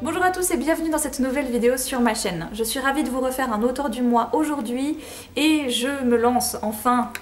Bonjour à tous et bienvenue dans cette nouvelle vidéo sur ma chaîne. Je suis ravie de vous refaire un auteur du mois aujourd'hui et je me lance enfin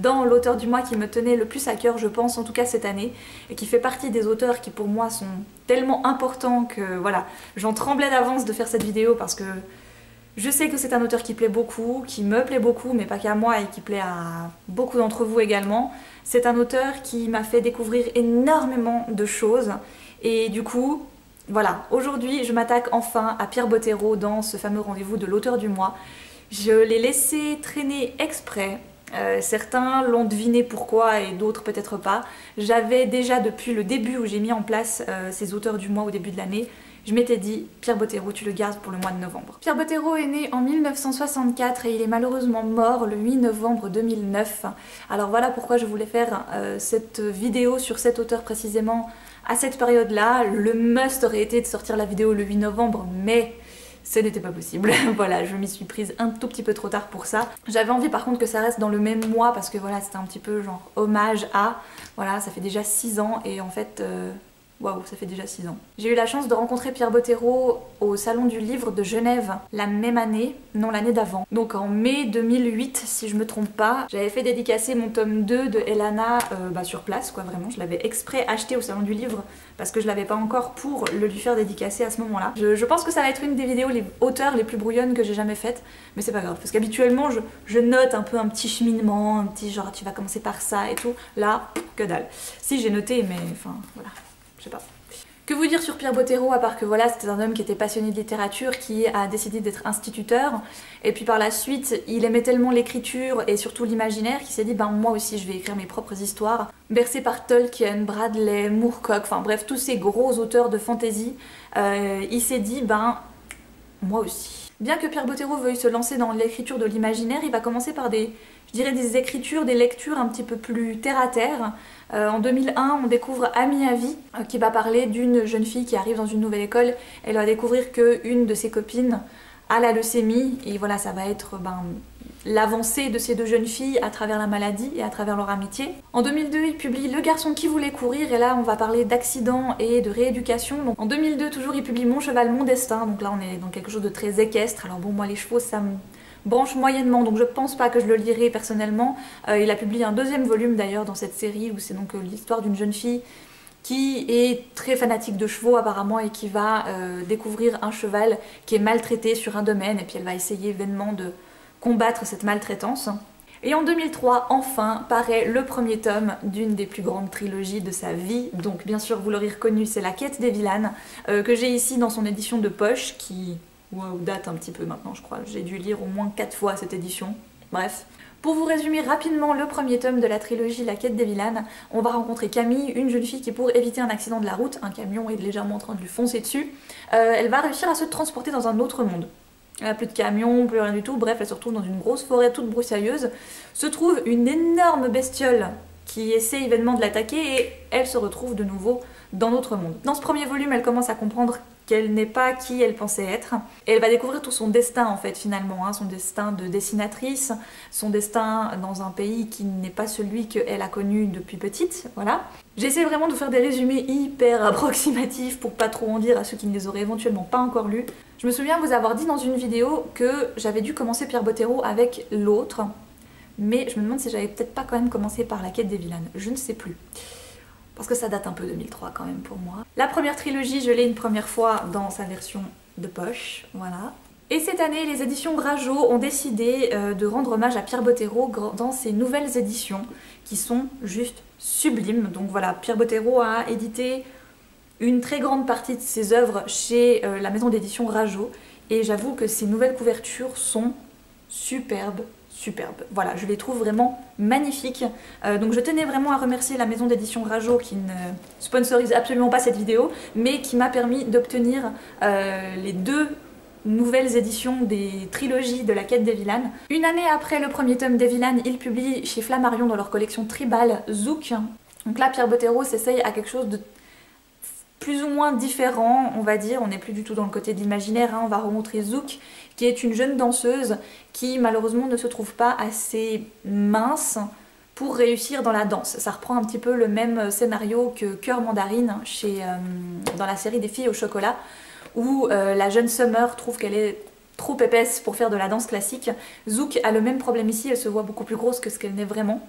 dans l'auteur du mois qui me tenait le plus à cœur, je pense, en tout cas cette année, et qui fait partie des auteurs qui pour moi sont tellement importants que voilà, j'en tremblais d'avance de faire cette vidéo parce que je sais que c'est un auteur qui plaît beaucoup, qui me plaît beaucoup, mais pas qu'à moi, et qui plaît à beaucoup d'entre vous également. C'est un auteur qui m'a fait découvrir énormément de choses et du coup, voilà, aujourd'hui je m'attaque enfin à Pierre Bottero dans ce fameux rendez-vous de l'auteur du mois. Je l'ai laissé traîner exprès, certains l'ont deviné pourquoi et d'autres peut-être pas. J'avais déjà depuis le début où j'ai mis en place ces auteurs du mois au début de l'année, je m'étais dit Pierre Bottero tu le gardes pour le mois de novembre. Pierre Bottero est né en 1964 et il est malheureusement mort le 8 novembre 2009. Alors voilà pourquoi je voulais faire cette vidéo sur cet auteur précisément à cette période-là. Le must aurait été de sortir la vidéo le 8 novembre, mais ce n'était pas possible. Voilà, je m'y suis prise un tout petit peu trop tard pour ça. J'avais envie par contre que ça reste dans le même mois parce que voilà, c'était un petit peu genre hommage à... Voilà, ça fait déjà 6 ans et en fait... Waouh, ça fait déjà 6 ans. J'ai eu la chance de rencontrer Pierre Bottero au Salon du Livre de Genève la même année, non l'année d'avant. Donc en mai 2008, si je me trompe pas, j'avais fait dédicacer mon tome 2 de Elana sur place, quoi, vraiment. Je l'avais exprès acheté au Salon du Livre parce que je l'avais pas encore pour le lui faire dédicacer à ce moment-là. Je pense que ça va être une des vidéos, les auteurs les plus brouillonnes que j'ai jamais faites, mais c'est pas grave, parce qu'habituellement je note un peu un petit cheminement, un petit genre tu vas commencer par ça et tout. Là, que dalle. Si j'ai noté, mais enfin voilà. Je sais pas. Que vous dire sur Pierre Bottero à part que voilà, c'était un homme qui était passionné de littérature, qui a décidé d'être instituteur, et puis par la suite il aimait tellement l'écriture et surtout l'imaginaire qu'il s'est dit ben moi aussi je vais écrire mes propres histoires. Bercé par Tolkien, Bradley, Moorcock, enfin bref tous ces gros auteurs de fantasy, il s'est dit ben moi aussi. Bien que Pierre Bottero veuille se lancer dans l'écriture de l'imaginaire, il va commencer par des écritures, des lectures un petit peu plus terre à terre. En 2001, on découvre Ami à vie, qui va parler d'une jeune fille qui arrive dans une nouvelle école. Elle va découvrir qu'une de ses copines a la leucémie, et voilà, ça va être l'avancée de ces deux jeunes filles à travers la maladie et à travers leur amitié. En 2002, il publie Le garçon qui voulait courir, et là on va parler d'accident et de rééducation. Donc, en 2002, toujours, il publie Mon cheval, mon destin, donc là on est dans quelque chose de très équestre. Alors bon, moi les chevaux ça me branche moyennement, donc je pense pas que je le lirai personnellement. Il a publié un deuxième volume d'ailleurs dans cette série, où c'est donc l'histoire d'une jeune fille qui est très fanatique de chevaux apparemment et qui va découvrir un cheval qui est maltraité sur un domaine, et puis elle va essayer vainement de combattre cette maltraitance. Et en 2003, enfin, paraît le premier tome d'une des plus grandes trilogies de sa vie. Donc bien sûr, vous l'aurez reconnu, c'est La Quête des Vilanes, que j'ai ici dans son édition de poche, qui date un petit peu maintenant, je crois. J'ai dû lire au moins 4 fois cette édition. Bref. Pour vous résumer rapidement le premier tome de la trilogie La Quête des Vilanes, on va rencontrer Camille, une jeune fille qui, pour éviter un accident de la route, un camion est légèrement en train de lui foncer dessus, elle va réussir à se transporter dans un autre monde. Elle n'a plus de camion, plus rien du tout, bref, elle se retrouve dans une grosse forêt toute broussailleuse. Se trouve une énorme bestiole qui essaie vainement de l'attaquer et elle se retrouve de nouveau dans notre monde. Dans ce premier volume, elle commence à comprendre qu'elle n'est pas qui elle pensait être. Et elle va découvrir tout son destin en fait finalement, hein, son destin de dessinatrice, son destin dans un pays qui n'est pas celui qu'elle a connu depuis petite, voilà. J'essaie vraiment de faire des résumés hyper approximatifs pour pas trop en dire à ceux qui ne les auraient éventuellement pas encore lus. Je me souviens vous avoir dit dans une vidéo que j'avais dû commencer Pierre Bottero avec l'autre, mais je me demande si j'avais peut-être pas quand même commencé par La Quête des Vilanes, je ne sais plus. Parce que ça date un peu 2003 quand même pour moi. La première trilogie, je l'ai une première fois dans sa version de poche, voilà. Et cette année, les éditions Rageot ont décidé de rendre hommage à Pierre Bottero dans ses nouvelles éditions, qui sont juste sublimes. Donc voilà, Pierre Bottero a édité une très grande partie de ses œuvres chez la maison d'édition Rageot, et j'avoue que ces nouvelles couvertures sont superbes. Voilà, je les trouve vraiment magnifiques. Donc je tenais vraiment à remercier la maison d'édition Rageot qui ne sponsorise absolument pas cette vidéo, mais qui m'a permis d'obtenir les 2 nouvelles éditions des trilogies de La Quête des Vilanes. Une année après le premier tome des Vilanes, ils publient chez Flammarion dans leur collection Tribal Zouk. Donc là, Pierre Bottero s'essaye à quelque chose de plus ou moins différent, on va dire. On n'est plus du tout dans le côté de l'imaginaire, hein. On va rencontrer Zouk, qui est une jeune danseuse qui malheureusement ne se trouve pas assez mince pour réussir dans la danse. Ça reprend un petit peu le même scénario que Cœur Mandarine dans la série des filles au chocolat, où la jeune Summer trouve qu'elle est trop épaisse pour faire de la danse classique. Zouk a le même problème ici, elle se voit beaucoup plus grosse que ce qu'elle n'est vraiment.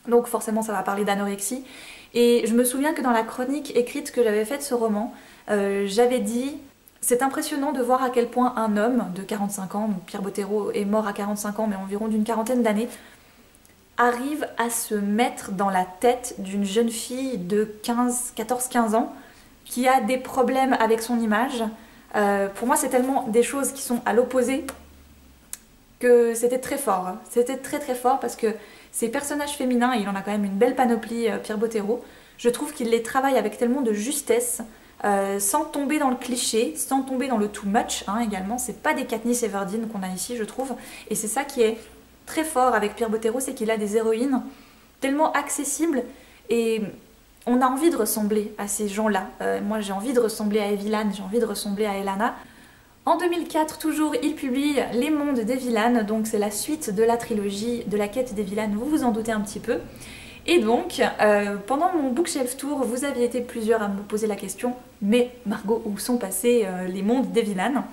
Donc forcément ça va parler d'anorexie. Et je me souviens que dans la chronique écrite que j'avais faite de ce roman, j'avais dit « C'est impressionnant de voir à quel point un homme de 45 ans, donc Pierre Bottero est mort à 45 ans mais environ d'une quarantaine d'années, arrive à se mettre dans la tête d'une jeune fille de 14-15 ans qui a des problèmes avec son image. Pour moi c'est tellement des choses qui sont à l'opposé que c'était très fort. C'était très très fort parce que ces personnages féminins, il en a quand même une belle panoplie, Pierre Bottero, je trouve qu'il les travaille avec tellement de justesse, sans tomber dans le cliché, sans tomber dans le too much hein, également. C'est pas des Katniss Everdeen qu'on a ici je trouve, et c'est ça qui est très fort avec Pierre Bottero, c'est qu'il a des héroïnes tellement accessibles et on a envie de ressembler à ces gens-là. Moi j'ai envie de ressembler à Evilan, j'ai envie de ressembler à Elana. En 2004, toujours, il publie Les Mondes d'Evilan, donc c'est la suite de la trilogie de la quête d'Evilan, vous vous en doutez un petit peu. Et donc, pendant mon bookshelf tour, vous aviez été plusieurs à me poser la question « Mais Margot, où sont passés les mondes d'Evilan ?»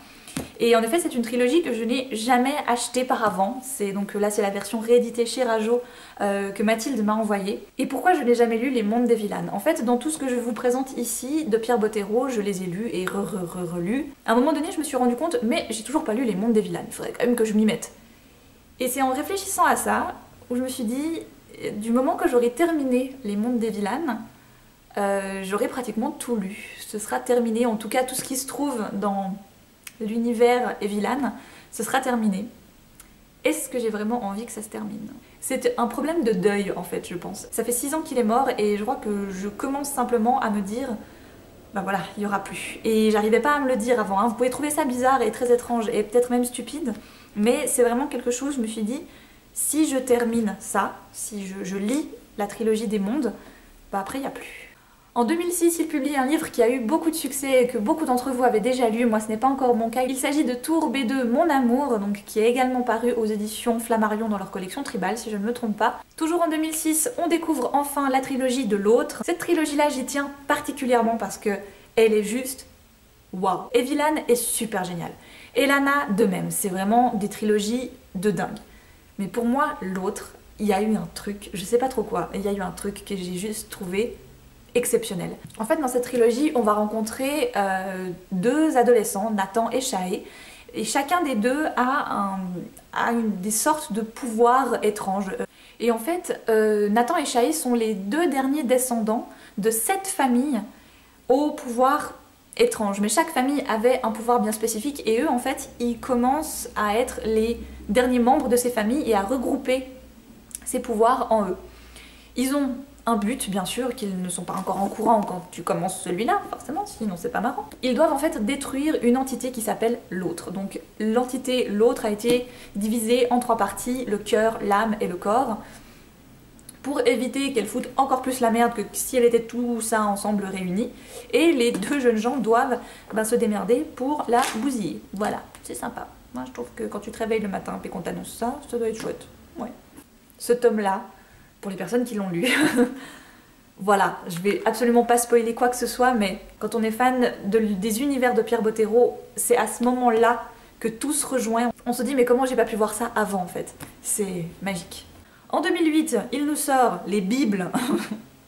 Et en effet, c'est une trilogie que je n'ai jamais achetée par avant. Donc là, c'est la version rééditée chez Rajo que Mathilde m'a envoyée. Et pourquoi je n'ai jamais lu Les Mondes d'Evilan? En fait, dans tout ce que je vous présente ici de Pierre Bottero, je les ai lus et relus. À un moment donné, je me suis rendu compte, mais j'ai toujours pas lu Les Mondes d'Evilan. Il faudrait quand même que je m'y mette. Et c'est en réfléchissant à ça où je me suis dit, du moment que j'aurai terminé Les Mondes d'Evilan, j'aurai pratiquement tout lu. Ce sera terminé, en tout cas tout ce qui se trouve dans l'univers Evilan, ce sera terminé. Est-ce que j'ai vraiment envie que ça se termine? C'est un problème de deuil en fait, je pense. Ça fait 6 ans qu'il est mort et je crois que je commence simplement à me dire ben voilà, il n'y aura plus. Et j'arrivais pas à me le dire avant, hein. Vous pouvez trouver ça bizarre et très étrange et peut-être même stupide, mais c'est vraiment quelque chose, je me suis dit, si je termine ça, si je lis la trilogie des mondes, bah après il n'y a plus. En 2006, il publie un livre qui a eu beaucoup de succès et que beaucoup d'entre vous avaient déjà lu, moi ce n'est pas encore mon cas. Il s'agit de Tour B2 Mon Amour, donc, qui est également paru aux éditions Flammarion dans leur collection Tribal, si je ne me trompe pas. Toujours en 2006, on découvre enfin la trilogie de l'autre. Cette trilogie-là, j'y tiens particulièrement parce que elle est juste waouh. Evilan est super géniale. Elana de même, c'est vraiment des trilogies de dingue. Mais pour moi, l'autre, il y a eu un truc, je sais pas trop quoi, il y a eu un truc que j'ai juste trouvé exceptionnel. En fait, dans cette trilogie, on va rencontrer deux adolescents, Nathan et Shae, et chacun des deux a des sortes de pouvoirs étranges. Et en fait, Nathan et Shae sont les deux derniers descendants de 7 familles au pouvoir étrange. Mais chaque famille avait un pouvoir bien spécifique et eux, en fait, ils commencent à être les derniers membres de ces familles et à regrouper ces pouvoirs en eux. Ils ont un but, bien sûr, qu'ils ne sont pas encore en courant quand tu commences celui-là, forcément, sinon c'est pas marrant. Ils doivent en fait détruire une entité qui s'appelle l'autre. Donc l'entité l'autre a été divisée en 3 parties, le cœur, l'âme et le corps, pour éviter qu'elle foute encore plus la merde que si elle était tout ça ensemble réunis. Et les deux jeunes gens doivent se démerder pour la bousiller. Voilà, c'est sympa. Moi je trouve que quand tu te réveilles le matin et qu'on t'annonce ça, ça doit être chouette. Ouais. Ce tome-là, pour les personnes qui l'ont lu. Voilà, je vais absolument pas spoiler quoi que ce soit, mais quand on est fan des univers de Pierre Bottero, c'est à ce moment-là que tout se rejoint. On se dit mais comment j'ai pas pu voir ça avant en fait? C'est magique. En 2008, il nous sort les Bibles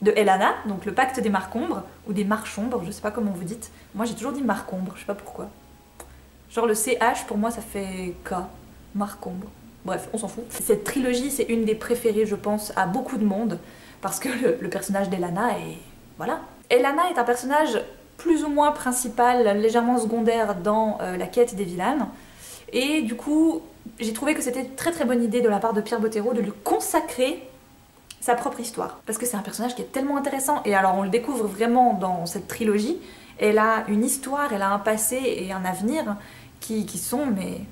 de Elana, donc le pacte des Marcombres, ou des Marchombres, je sais pas comment vous dites. Moi j'ai toujours dit Marcombre, je sais pas pourquoi. Genre le CH pour moi ça fait K, Marcombre. Bref, on s'en fout. Cette trilogie, c'est une des préférées, je pense, à beaucoup de monde, parce que le personnage d'Elana est... voilà. Elana est un personnage plus ou moins principal, légèrement secondaire dans la quête d'Evilan, et du coup, j'ai trouvé que c'était une très très bonne idée de la part de Pierre Bottero de lui consacrer sa propre histoire. Parce que c'est un personnage qui est tellement intéressant, et alors on le découvre vraiment dans cette trilogie, elle a une histoire, elle a un passé et un avenir qui sont, mais...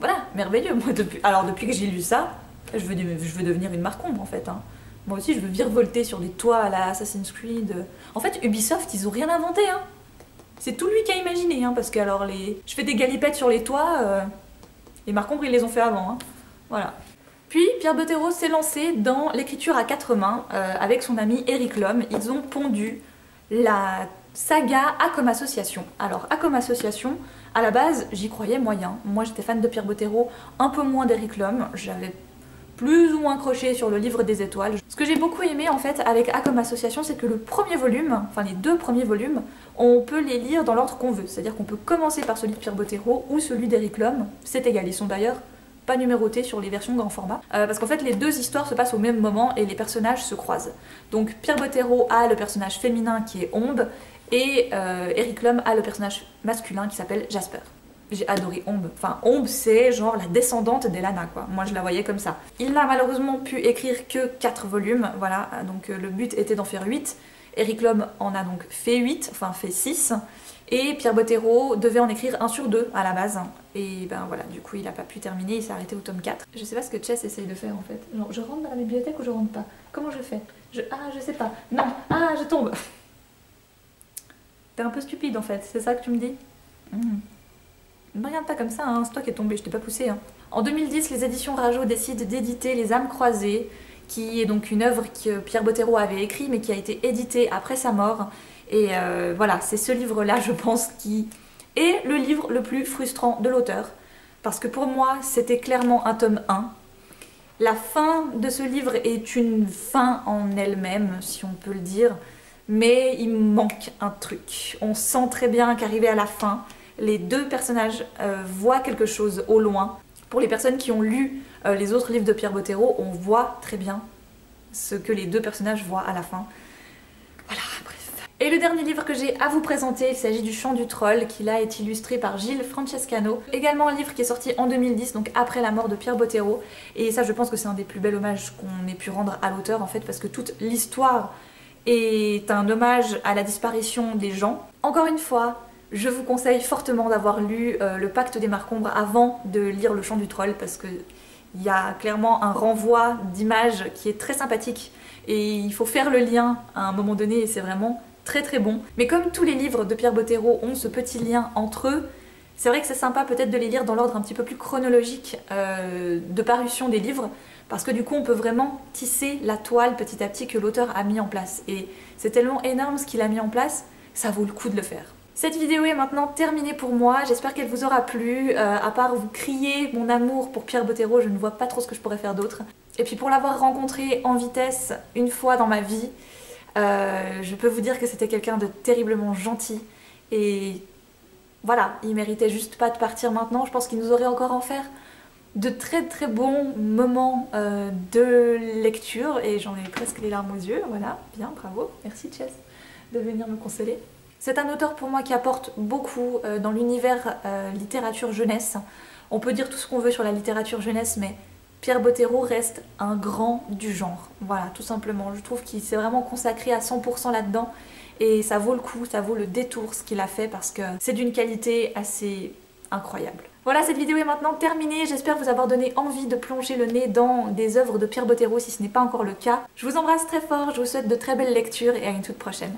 voilà, merveilleux. Moi, depuis que j'ai lu ça, je veux devenir une Marcombre en fait. Hein. Moi aussi, je veux virevolter sur des toits à la Assassin's Creed. En fait, Ubisoft, ils ont rien inventé. Hein. C'est tout lui qui a imaginé. Hein, parce que alors, je fais des galipettes sur les toits. Les Marcombres, ils les ont fait avant. Hein. Voilà. Puis Pierre Bottero s'est lancé dans l'écriture à quatre mains avec son ami Eric Lhomme. Ils ont pondu la saga A comme association. Alors A comme association, à la base j'y croyais moyen. Moi j'étais fan de Pierre Bottero, un peu moins d'Eric Lhomme. J'avais plus ou moins croché sur le livre des étoiles. Ce que j'ai beaucoup aimé en fait avec A comme association, c'est que le premier volume, enfin les deux premiers volumes, on peut les lire dans l'ordre qu'on veut. C'est-à-dire qu'on peut commencer par celui de Pierre Bottero ou celui d'Eric Lhomme. C'est égal, ils sont d'ailleurs pas numérotés sur les versions grand format, parce qu'en fait les deux histoires se passent au même moment et les personnages se croisent. Donc Pierre Bottero a le personnage féminin qui est Ombe, et Eric Lhomme a le personnage masculin qui s'appelle Jasper. J'ai adoré Ombe. Enfin, Ombe, c'est genre la descendante d'Elana, quoi. Moi, je la voyais comme ça. Il n'a malheureusement pu écrire que 4 volumes, voilà. Donc le but était d'en faire 8. Eric Lhomme en a donc fait 8, enfin fait 6. Et Pierre Bottero devait en écrire 1 sur 2 à la base. Et ben voilà, du coup, il n'a pas pu terminer, il s'est arrêté au tome 4. Je sais pas ce que Chess essaye de faire, en fait. Genre, je rentre dans la bibliothèque ou je rentre pas? Comment je fais? Ah, je sais pas. Non. Ah, je tombe. T'es un peu stupide, en fait. C'est ça que tu me dis? Ne me regarde pas comme ça, hein. C'est toi qui es tombé, je t'ai pas poussé. Hein. En 2010, les éditions Rajo décident d'éditer Les âmes croisées, qui est donc une œuvre que Pierre Bottero avait écrite mais qui a été éditée après sa mort. Et voilà, c'est ce livre-là, je pense, qui est le livre le plus frustrant de l'auteur. Parce que pour moi, c'était clairement un tome 1. La fin de ce livre est une fin en elle-même, si on peut le dire. Mais il manque un truc. On sent très bien qu'arrivé à la fin, les deux personnages voient quelque chose au loin. Pour les personnes qui ont lu les autres livres de Pierre Bottero, on voit très bien ce que les deux personnages voient à la fin. Voilà, bref. Et le dernier livre que j'ai à vous présenter, il s'agit du Chant du Troll, qui là est illustré par Gilles Francescano. Également un livre qui est sorti en 2010, donc après la mort de Pierre Bottero. Et ça, je pense que c'est un des plus bels hommages qu'on ait pu rendre à l'auteur, en fait, parce que toute l'histoire est un hommage à la disparition des gens. Encore une fois, je vous conseille fortement d'avoir lu Le Pacte des Marcombres avant de lire Le Chant du Troll, parce qu'il y a clairement un renvoi d'images qui est très sympathique et il faut faire le lien à un moment donné et c'est vraiment très très bon. Mais comme tous les livres de Pierre Bottero ont ce petit lien entre eux, c'est vrai que c'est sympa peut-être de les lire dans l'ordre un petit peu plus chronologique de parution des livres, parce que du coup on peut vraiment tisser la toile petit à petit que l'auteur a mis en place. Et c'est tellement énorme ce qu'il a mis en place, ça vaut le coup de le faire. Cette vidéo est maintenant terminée pour moi, j'espère qu'elle vous aura plu. À part vous crier mon amour pour Pierre Bottero, je ne vois pas trop ce que je pourrais faire d'autre. Et puis pour l'avoir rencontré en vitesse une fois dans ma vie, je peux vous dire que c'était quelqu'un de terriblement gentil. Et voilà, il méritait juste pas de partir maintenant, je pense qu'il nous aurait encore en faire de très très bons moments de lecture. Et j'en ai presque les larmes aux yeux, voilà, bien, bravo, merci Chess de venir me consoler. C'est un auteur pour moi qui apporte beaucoup dans l'univers littérature jeunesse. On peut dire tout ce qu'on veut sur la littérature jeunesse, mais Pierre Bottero reste un grand du genre. Voilà, tout simplement. Je trouve qu'il s'est vraiment consacré à 100% là-dedans et ça vaut le coup, ça vaut le détour ce qu'il a fait parce que c'est d'une qualité assez incroyable. Voilà, cette vidéo est maintenant terminée. J'espère vous avoir donné envie de plonger le nez dans des œuvres de Pierre Bottero si ce n'est pas encore le cas. Je vous embrasse très fort, je vous souhaite de très belles lectures et à une toute prochaine.